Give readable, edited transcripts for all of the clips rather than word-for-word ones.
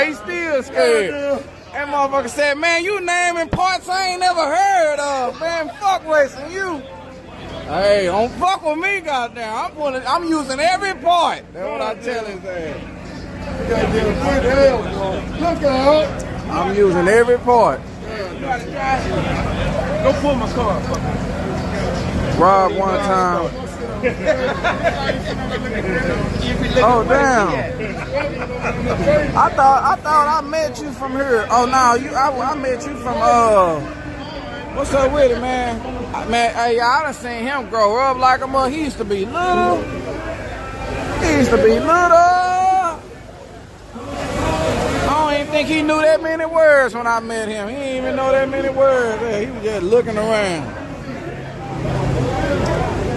He still scared. That motherfucker said, man, you naming parts I ain't never heard of. Man, fuck racing you. Hey, don't fuck with me, goddamn. I'm using every part. That's what I tell his ass. Look out. I'm using every part. Go pull my car. Rob one time. Oh damn! I thought I met you from here. Oh no, I met you from what's up with it, man? Man, hey, I done seen him grow up like a mother. He used to be little. I don't even think he knew that many words when I met him. He didn't even know that many words. He was just looking around.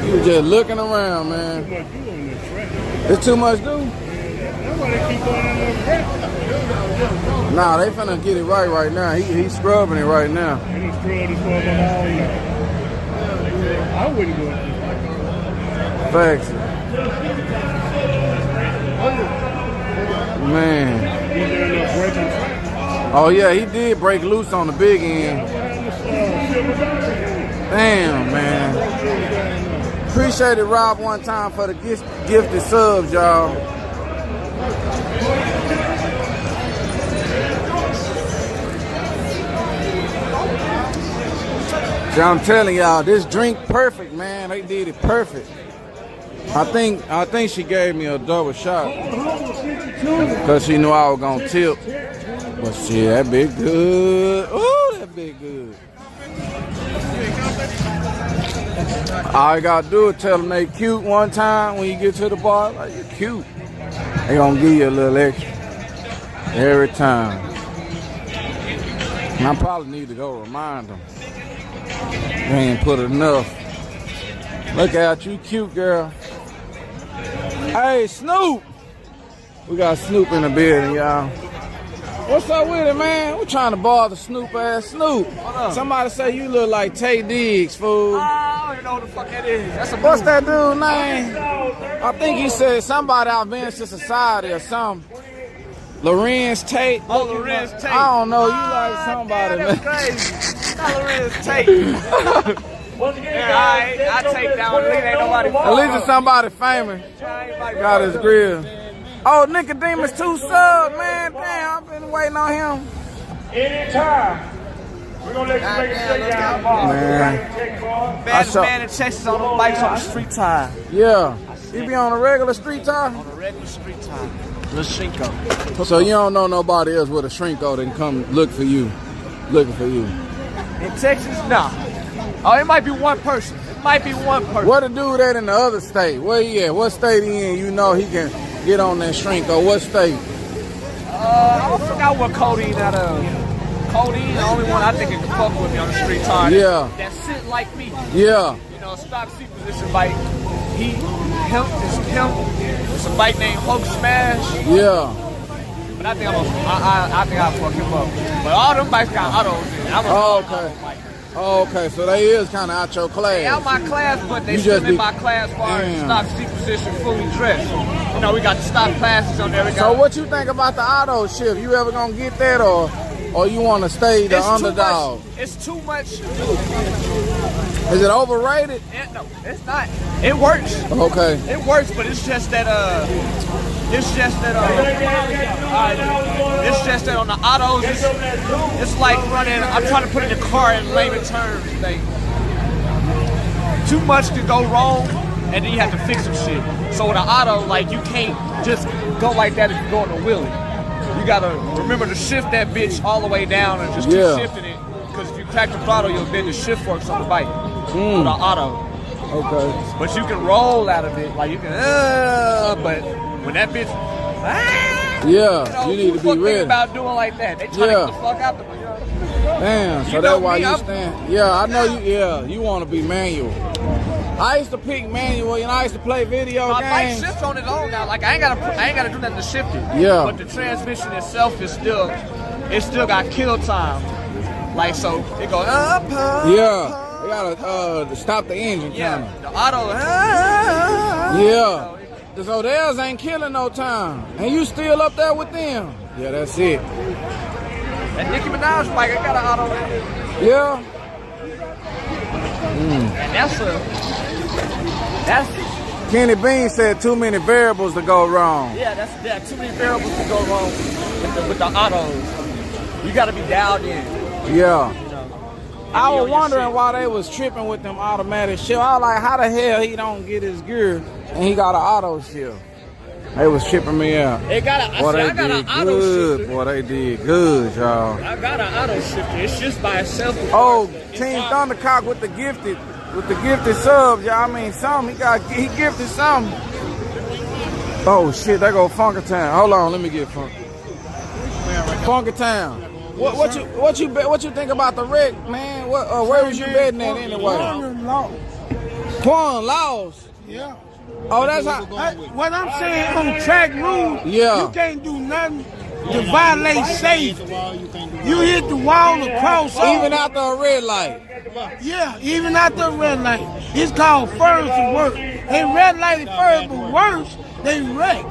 He was just looking around, man. It's too much do? Nah, they finna get it right now. He's scrubbing it right now. I wouldn't go. Facts. Man. Oh yeah, he did break loose on the big end. Damn, man. Appreciate it, Rob, one time for the gifted subs, y'all. I'm telling y'all, this drink perfect, man. They did it perfect. I think she gave me a double shot because she knew I was gonna tip. But shit, that bit good. Ooh, that bit good. All you gotta do is tell them they cute one time when you get to the bar. Like, you're cute. They gonna give you a little extra every time. And I probably need to go remind them. They ain't put enough. Look out, you cute girl. Hey, Snoop. We got Snoop in the building, y'all. What's up with it, man? We're trying to bother Snoop ass Snoop. Somebody say you look like Tay Diggs, fool. I don't even know what the fuck that is. What's that dude's name? I think he said somebody out Advanced Society or something. Lorenz Tate. Oh, Lorenz Tate. I don't know. You like somebody, man. That's crazy. Not Lorenz Tate. Yeah, I take down. At least ain't nobody. At least it's somebody famous. Got his grill. Oh, Nicodemus 2 sub, man. Damn, I've been waiting on him. Anytime. We're going to let you make a straight down ball. Man. Baddest man in Texas on the bikes on the street tire. Yeah. He be on a regular street tire? On a regular street tire. Little Shrinko. So you don't know nobody else with a Shrinko that can come look for you. Looking for you. In Texas, nah. Oh, it might be one person. It might be one person. What a dude that in the other state? Where he at? What state he in? You know he can get on that Shrinko. What state? I forgot what Codeine out of. Codeine, the only one I think it can fuck with me on the street tire. Yeah. That sit like me. Yeah. You know, stock seat position bike. It's a bike named Hulk Smash. Yeah. But I think I'll fuck him up. But all them bikes got autos in it. Okay. Oh, okay, so they is kind of out your class. They out my class, but they still in my class bar in stock seat position, fully dressed. You know, we got the stock classes on there. So what you think about the auto shift? You ever gonna get that, or you want to stay the underdog? It's too much. Is it overrated? No, it's not. It works. Okay. It works, but it's just that It's just that on the autos, it's like running. I'm trying to put it in the car in layman terms. Like, too much to go wrong, and then you have to fix some shit. So with an auto, like, you can't just go like that if you go on a wheelie. You gotta remember to shift that bitch all the way down and just keep shifting it. Because if you crack the throttle, you'll bend the shift forks on the bike with an auto. Okay. But you can roll out of it, like you can. But when that bitch, you need to be ready. About doing like that, they try to get the fuck out the. Damn, so that's why you stand. Yeah, I know you. Yeah, you want to be manual. I used to pick manual, I used to play video games. My bike shifts on its own now. Like I ain't gotta do nothing to shift it. Yeah. But the transmission itself is still got kill time. Like so, it goes up. Yeah. They gotta stop the engine. Yeah. The auto. Yeah. So theirs ain't killing no time, and you still up there with them. Yeah, that's it. And Nicki Minaj bike, I got an auto in it. Yeah. And that's Kenny Bean said too many variables to go wrong. yeah, that's too many variables to go wrong with the autos. You gotta be dialed in. Yeah. I was wondering why they was tripping with them automatic shift. I was like, how the hell he don't get his gear and he got an auto shift? They was tripping me out. They got I got an auto shifter. Boy, they did good, y'all. I got an auto shifter. It's just by itself. Oh, Team Thundercock with the gifted subs, y'all. I mean, he gifted something. Oh shit, there go Funkertown. Hold on, let me get Funkertown. What you think about the wreck, man? Where was you betting at anyway? Quan lost. Yeah. Oh, that's how. What I'm saying on track rules, Yeah. you can't do nothing to violate safety. You hit the wall across. Even after a red light. Yeah, even after a red light. It's called first work. They red lighted first, but worse, they wrecked.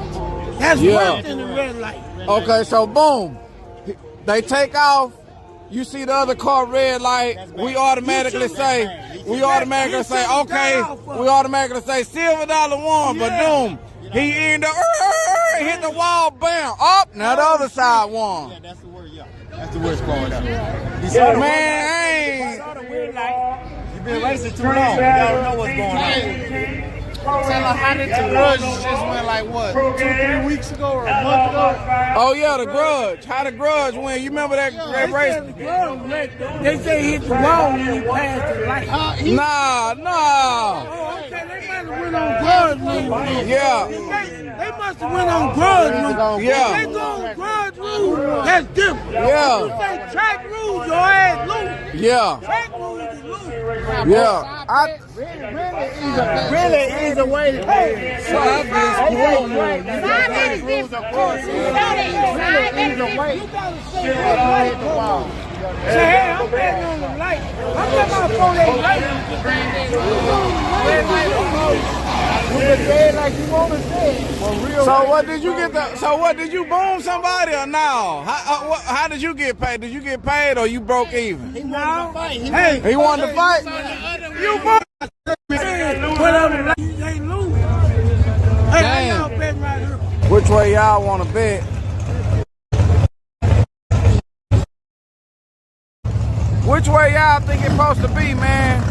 That's worse than the red light. Okay, so boom. They take off. You see the other car red light. We automatically say, okay. We automatically say silver dollar one, but boom. He ended up hit the wall, bam. Up, now the other side won. Yeah, that's the word, yeah. That's the word going up. Man, You've been racing too long. You gotta know what's going on. Tell her how did the grudge just went like what, 2-3 weeks ago or a month ago? Oh yeah, the grudge. How the grudge went? You remember that race? They say he hit the wall and he passed the light. Nah. Oh, okay, they must have went on grudge rules. Yeah. They must have went on grudge rules. Yeah. They go on grudge rules, that's different. Yeah. You say track rules, your ass loose. Yeah. Track rules is loose. Yeah. Really is a way to play. Say, hey, I'm betting on the light. I'm talking about 4-8 light. So what did you boom somebody or no? How did you get paid? Did you get paid or you broke even? He wanted to fight. You both whatever light, you ain't losing. Hey, Damn. y'all betting right here. Which way y'all want to bet? Which way y'all think it's supposed to be, man?